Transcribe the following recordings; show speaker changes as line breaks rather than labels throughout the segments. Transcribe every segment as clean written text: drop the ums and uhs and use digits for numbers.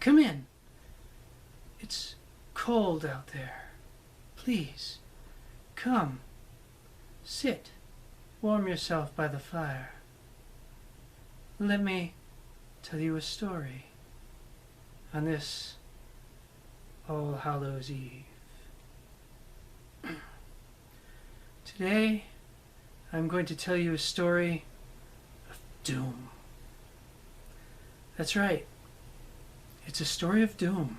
come in. It's cold out there. Please, come. Sit. Warm yourself by the fire. Let me tell you a story on this All Hallows Eve. Today, I'm going to tell you a story of doom. That's right. It's a story of doom.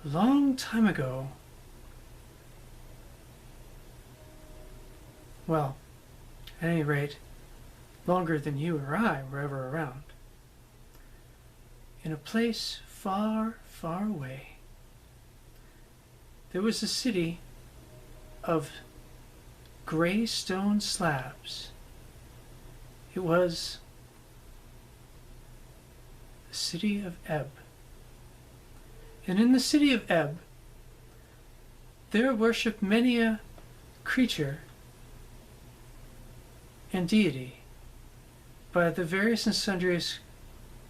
A long time ago, well, at any rate, longer than you or I were ever around, in a place far, far away, there was a city of gray stone slabs. It was the city of Ebb. And in the city of Ebb, there worshipped many a creature and deity by the various and sundry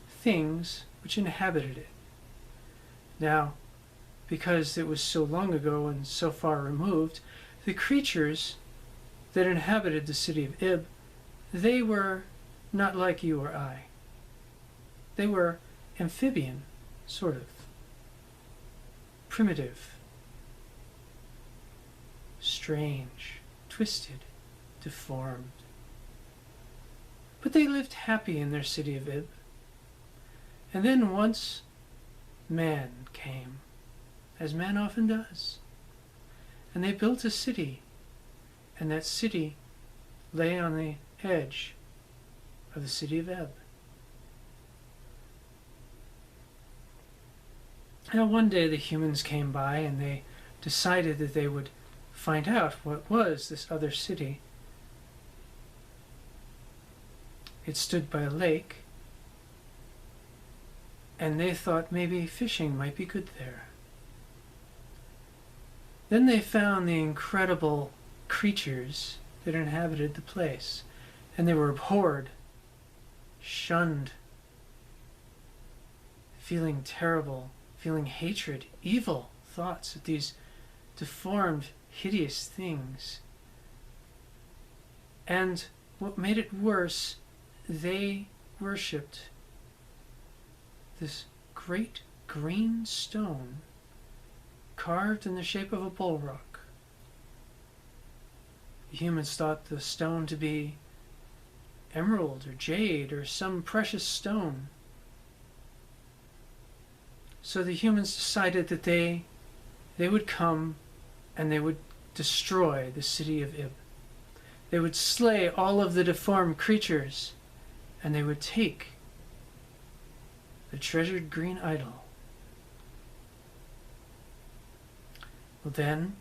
things which inhabited it. Now, because it was so long ago and so far removed, the creatures that inhabited the city of Ib, they were not like you or I. They were amphibian, sort of. Primitive. Strange. Twisted. Deformed. But they lived happy in their city of Ib. And then once man came, as man often does. And they built a city, and that city lay on the edge of the city of Ebb. Now one day the humans came by and they decided that they would find out what was this other city. It stood by a lake, and they thought maybe fishing might be good there. Then they found the incredible creatures that inhabited the place, and they were abhorred, shunned, feeling terrible, feeling hatred, evil thoughts at these deformed, hideous things. And what made it worse, they worshipped this great green stone carved in the shape of a bulwark. The humans thought the stone to be emerald or jade or some precious stone. So the humans decided that they would come and they would destroy the city of Ib. They would slay all of the deformed creatures, and they would take the treasured green idol. Well then,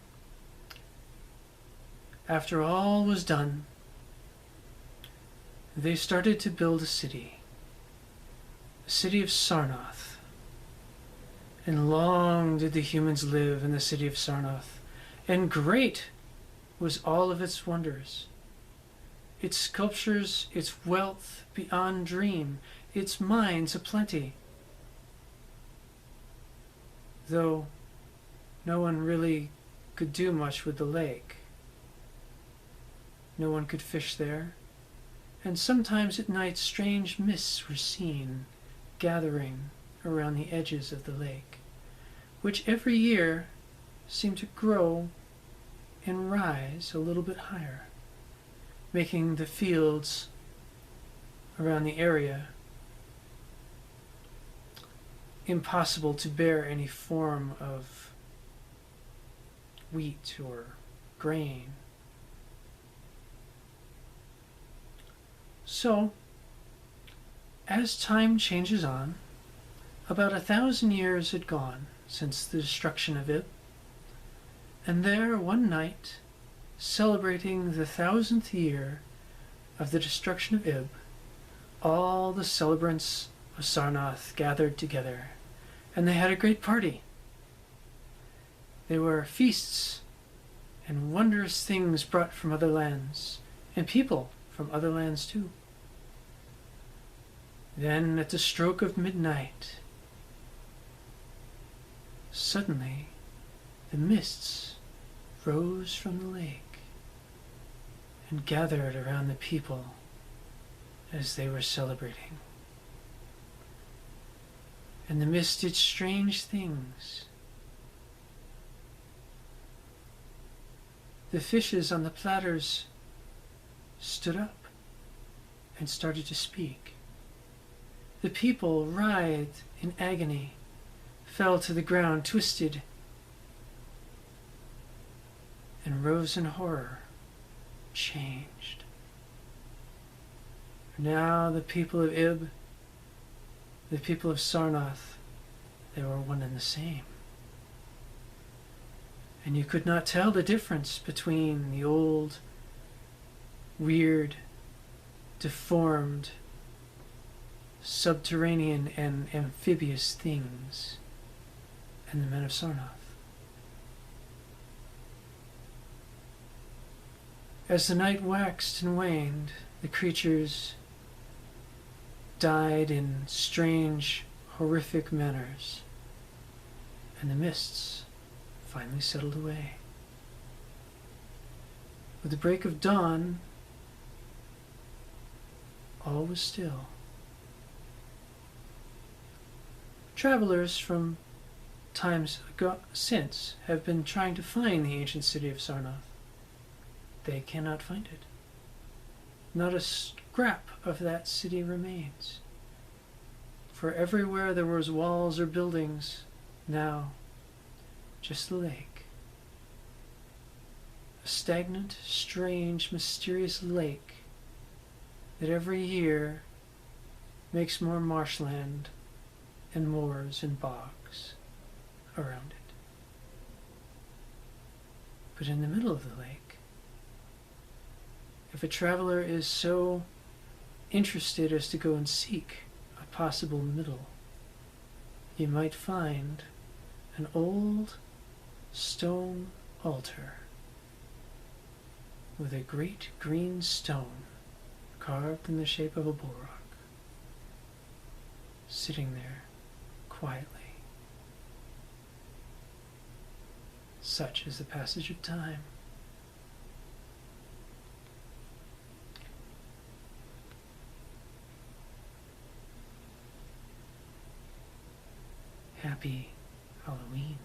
after all was done, they started to build a city of Sarnath. And long did the humans live in the city of Sarnath, and great was all of its wonders. Its sculptures, its wealth beyond dream, its mines aplenty. Though no one really could do much with the lake. No one could fish there, and sometimes at night strange mists were seen gathering around the edges of the lake, which every year seemed to grow and rise a little bit higher, making the fields around the area impossible to bear any form of wheat or grain. So, as time changes on, about 1,000 years had gone since the destruction of Ib, and there one night, celebrating the 1,000th year of the destruction of Ib, all the celebrants of Sarnath gathered together, and they had a great party. There were feasts and wondrous things brought from other lands, and people from other lands too. Then, at the stroke of midnight, Suddenly, the mists rose from the lake and gathered around the people as they were celebrating. And the mist did strange things. The fishes on the platters stood up and started to speak. The people writhed in agony, fell to the ground, twisted, and rose in horror, changed. Now the people of Ib, the people of Sarnath, they were one and the same. And you could not tell the difference between the old, weird, deformed, subterranean and amphibious things and the men of Sarnath. As the night waxed and waned, the creatures died in strange, horrific manners, and the mists finally settled away. With the break of dawn, all was still. Travelers from times since have been trying to find the ancient city of Sarnath. They cannot find it. Not a scrap of that city remains. For everywhere there was walls or buildings, now just the lake. A stagnant, strange, mysterious lake that every year makes more marshland and moors and bogs around it. But in the middle of the lake, if a traveler is so interested as to go and seek a possible middle, you might find an old stone altar with a great green stone carved in the shape of a bulwark, sitting there quietly. Such is the passage of time. Happy Halloween.